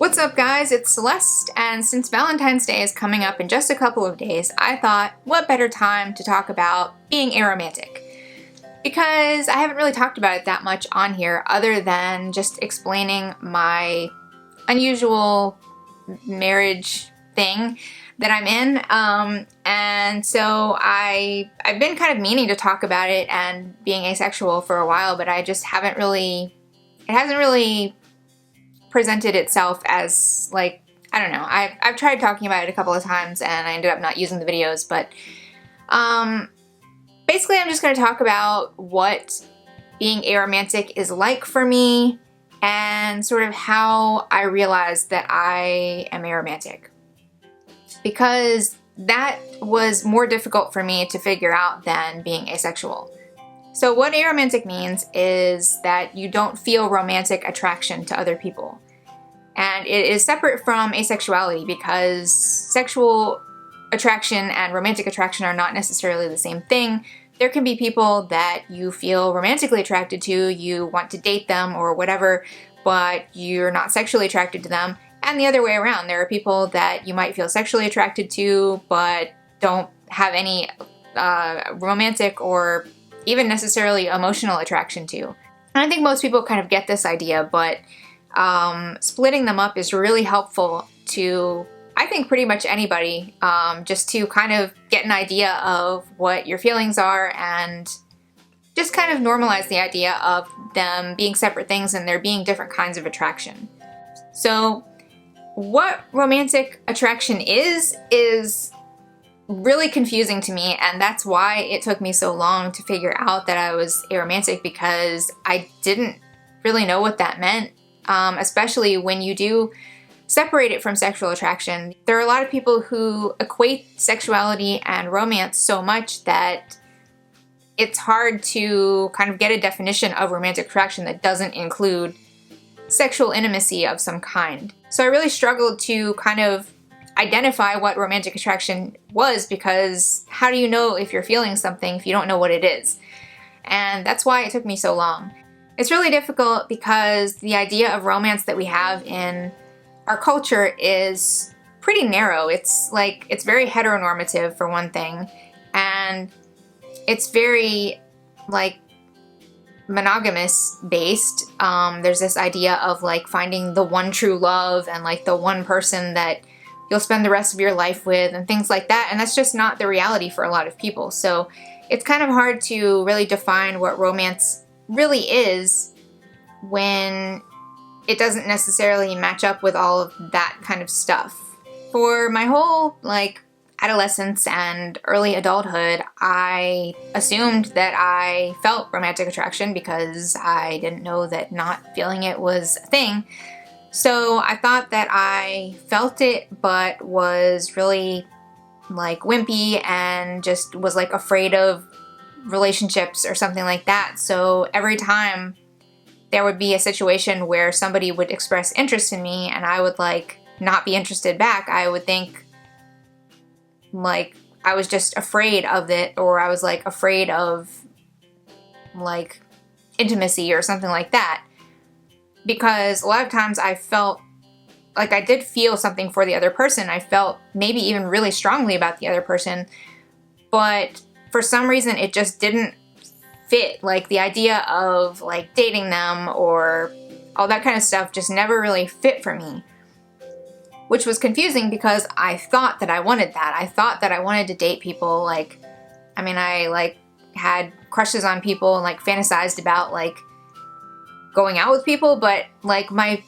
What's up, guys? It's Celeste, and since Valentine's Day is coming up in just a couple of days, I thought, what better time to talk about being aromantic? Because I haven't really talked about it that much on here, other than just explaining my unusual marriage thing that I'm in. And so I've been kind of meaning to talk about it and being asexual for a while, but I just haven't really, it hasn't really presented itself as, like, I don't know. I've tried talking about it a couple of times and I ended up not using the videos, but basically I'm just going to talk about what being aromantic is like for me and sort of how I realized that I am aromantic. Because that was more difficult for me to figure out than being asexual. So what aromantic means is that you don't feel romantic attraction to other people. And it is separate from asexuality because sexual attraction and romantic attraction are not necessarily the same thing. There can be people that you feel romantically attracted to, you want to date them or whatever, but you're not sexually attracted to them. And the other way around, there are people that you might feel sexually attracted to, but don't have any romantic or even necessarily emotional attraction to. And I think most people kind of get this idea, but splitting them up is really helpful to, I think, pretty much anybody, just to kind of get an idea of what your feelings are and just kind of normalize the idea of them being separate things and there being different kinds of attraction. So what romantic attraction is really confusing to me, and that's why it took me so long to figure out that I was aromantic, because I didn't really know what that meant, especially when you do separate it from sexual attraction. There are a lot of people who equate sexuality and romance so much that it's hard to kind of get a definition of romantic attraction that doesn't include sexual intimacy of some kind. So I really struggled to kind of identify what romantic attraction was, because how do you know if you're feeling something if you don't know what it is? And that's why it took me so long. It's really difficult because the idea of romance that we have in our culture is pretty narrow. It's very heteronormative, for one thing, and it's very monogamous based. There's this idea of finding the one true love and the one person that you'll spend the rest of your life with and things like that, and that's just not the reality for a lot of people. So it's kind of hard to really define what romance really is when it doesn't necessarily match up with all of that kind of stuff. For my whole adolescence and early adulthood, I assumed that I felt romantic attraction because I didn't know that not feeling it was a thing. So I thought that I felt it, but was really wimpy and just was afraid of relationships or something like that. So every time there would be a situation where somebody would express interest in me and I would not be interested back, I would think I was just afraid of it, or I was afraid of intimacy or something like that. Because a lot of times I felt I did feel something for the other person. I felt maybe even really strongly about the other person, but for some reason it just didn't fit. The idea of dating them or all that kind of stuff just never really fit for me. Which was confusing because I thought that I wanted that. I thought that I wanted to date people. I had crushes on people and fantasized about going out with people, but my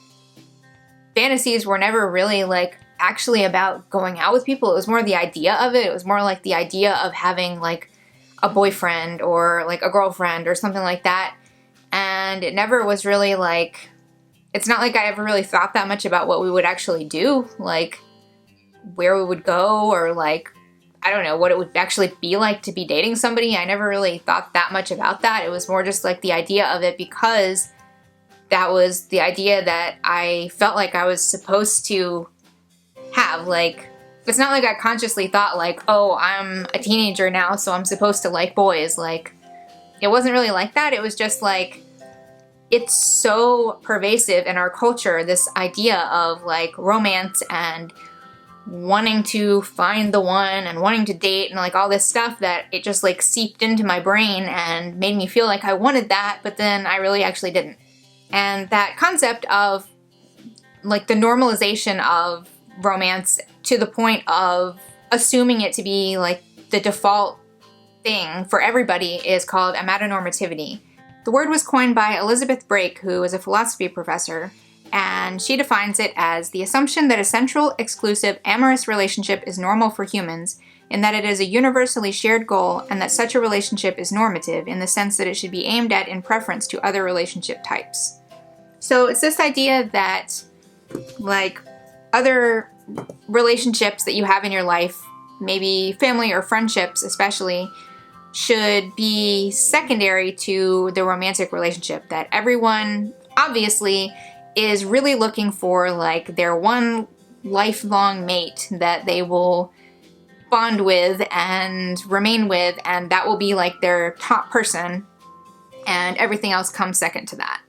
fantasies were never really actually about going out with people. It was more the idea of it. It was more the idea of having a boyfriend or a girlfriend or something like that. And it never was really it's not I ever really thought that much about what we would actually do, where we would go, or I don't know, what it would actually be like to be dating somebody. I never really thought that much about that. It was more just the idea of it, because that was the idea that I felt I was supposed to have. It's not I consciously thought oh, I'm a teenager now, so I'm supposed to like boys. It wasn't really like that. It was just it's so pervasive in our culture, this idea of like romance and wanting to find the one and wanting to date and like all this stuff, that it just like seeped into my brain and made me feel like I wanted that, but then I really actually didn't. And that concept of like the normalization of romance to the point of assuming it to be like the default thing for everybody is called amatonormativity. The word was coined by Elizabeth Brake, who is a philosophy professor, and she defines it as the assumption that a central, exclusive, amorous relationship is normal for humans, in that it is a universally shared goal, and that such a relationship is normative in the sense that it should be aimed at in preference to other relationship types. So it's this idea that, like, other relationships that you have in your life, maybe family or friendships especially, should be secondary to the romantic relationship. That everyone, obviously, is really looking for, like, their one lifelong mate that they will bond with and remain with, and that will be, like, their top person, and everything else comes second to that.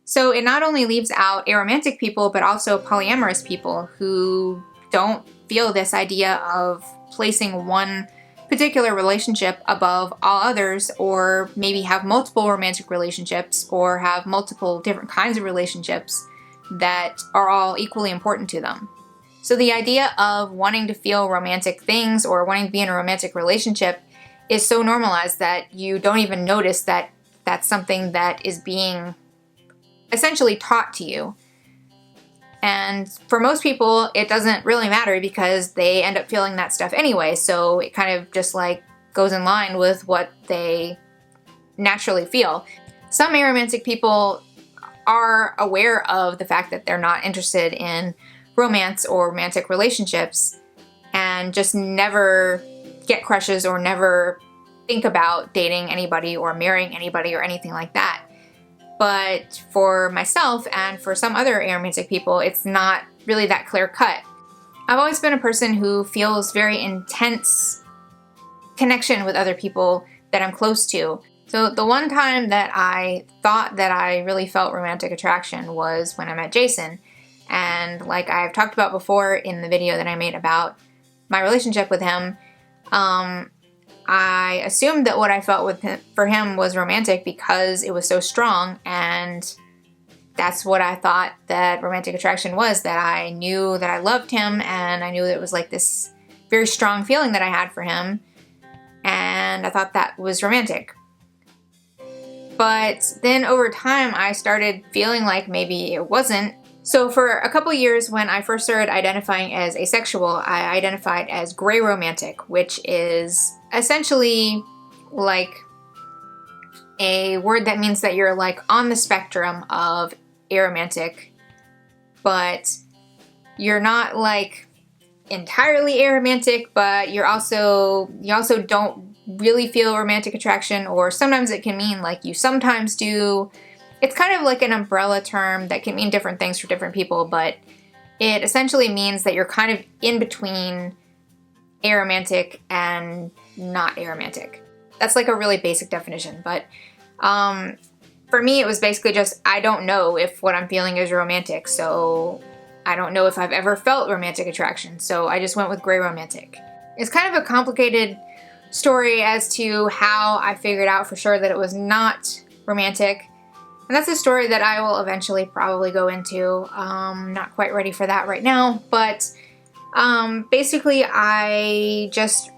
So it not only leaves out aromantic people, but also polyamorous people who don't feel this idea of placing one particular relationship above all others, or maybe have multiple romantic relationships, or have multiple different kinds of relationships that are all equally important to them. So the idea of wanting to feel romantic things or wanting to be in a romantic relationship is so normalized that you don't even notice that that's something that is being essentially taught to you. And for most people, it doesn't really matter because they end up feeling that stuff anyway, so it kind of just like goes in line with what they naturally feel. Some aromantic people are aware of the fact that they're not interested in romance or romantic relationships and just never get crushes or never think about dating anybody or marrying anybody or anything like that. But for myself and for some other aromantic people, it's not really that clear cut. I've always been a person who feels very intense connection with other people that I'm close to. So the one time that I thought that I really felt romantic attraction was when I met Jason. And like I've talked about before in the video that I made about my relationship with him, I assumed that what I felt for him was romantic because it was so strong, and that's what I thought that romantic attraction was, that I knew that I loved him, and I knew that it was like this very strong feeling that I had for him, and I thought that was romantic. But then over time, I started feeling like maybe it wasn't. So for a couple years, when I first started identifying as asexual, I identified as gray romantic, which is essentially like a word that means that you're like on the spectrum of aromantic, but you're not like entirely aromantic, but you also don't really feel romantic attraction, or sometimes it can mean like you sometimes do. It's kind of like an umbrella term that can mean different things for different people, but it essentially means that you're kind of in between aromantic and not aromantic. That's like a really basic definition, but for me it was basically just I don't know if what I'm feeling is romantic, so I don't know if I've ever felt romantic attraction, so I just went with gray romantic. It's kind of a complicated story as to how I figured out for sure that it was not romantic. And that's a story that I will eventually probably go into. Not quite ready for that right now, but basically I just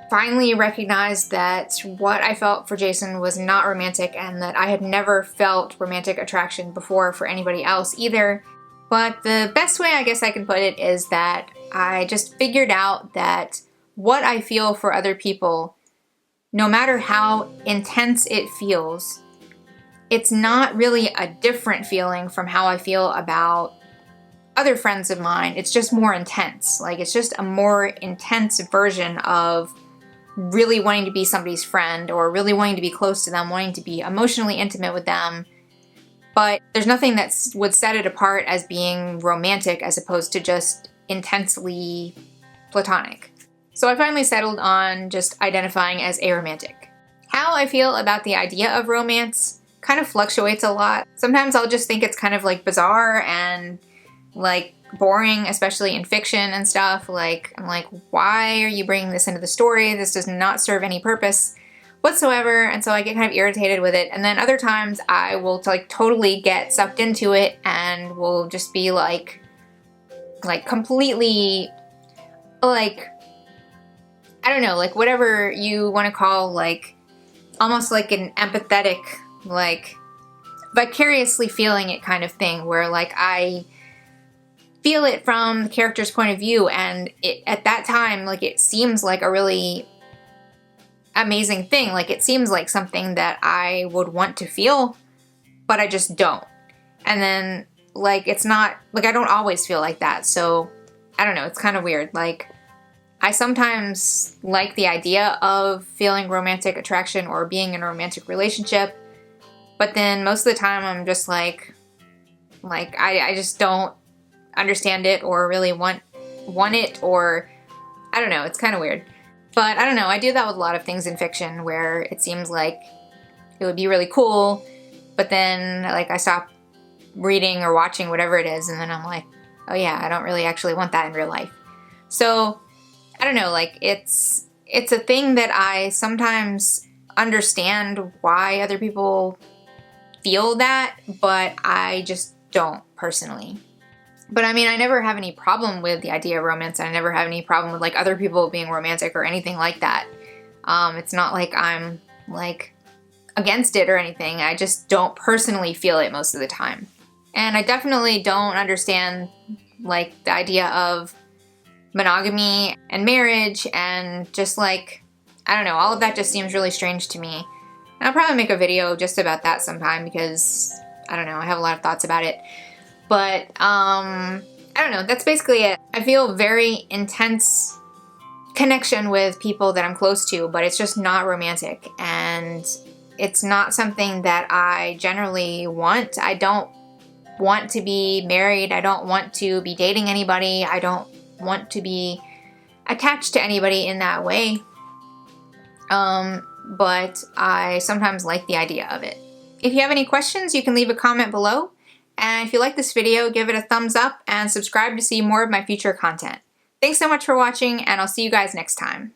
finally recognized that what I felt for Jason was not romantic, and that I had never felt romantic attraction before for anybody else either. But the best way I guess I can put it is that I just figured out that what I feel for other people, no matter how intense it feels, it's not really a different feeling from how I feel about other friends of mine. It's just more intense. Like, it's just a more intense version of really wanting to be somebody's friend, or really wanting to be close to them, wanting to be emotionally intimate with them. But there's nothing that would set it apart as being romantic as opposed to just intensely platonic. So I finally settled on just identifying as aromantic. How I feel about the idea of romance kind of fluctuates a lot. Sometimes I'll just think it's kind of like bizarre and like boring, especially in fiction and stuff. Like, I'm like, why are you bringing this into the story? This does not serve any purpose whatsoever. And so I get kind of irritated with it. And then other times I will like totally get sucked into it and will just be like completely like, I don't know, like whatever you want to call like almost like an empathetic, like vicariously feeling it kind of thing, where like I feel it from the character's point of view, and at that time, like it seems like a really amazing thing. Like it seems like something that I would want to feel, but I just don't. And then like it's not, like I don't always feel like that, so I don't know, it's kind of weird. Like I sometimes like the idea of feeling romantic attraction or being in a romantic relationship, but then most of the time I'm just like I just don't understand it or really want it, or I don't know, it's kind of weird. But I don't know, I do that with a lot of things in fiction where it seems like it would be really cool, but then like I stop reading or watching whatever it is, and then I'm like, oh yeah, I don't really actually want that in real life. So I don't know, like it's a thing that I sometimes understand why other people feel that, but I just don't personally. But I mean, I never have any problem with the idea of romance. I never have any problem with like other people being romantic or anything like that. It's not like I'm like against it or anything. I just don't personally feel it most of the time. And I definitely don't understand like the idea of monogamy and marriage and just like, I don't know, all of that just seems really strange to me. And I'll probably make a video just about that sometime because, I don't know, I have a lot of thoughts about it. But, I don't know, that's basically it. I feel very intense connection with people that I'm close to, but it's just not romantic. And it's not something that I generally want. I don't want to be married. I don't want to be dating anybody. I don't want to be attached to anybody in that way. But I sometimes like the idea of it. If you have any questions, you can leave a comment below. And if you like this video, give it a thumbs up and subscribe to see more of my future content. Thanks so much for watching, and I'll see you guys next time.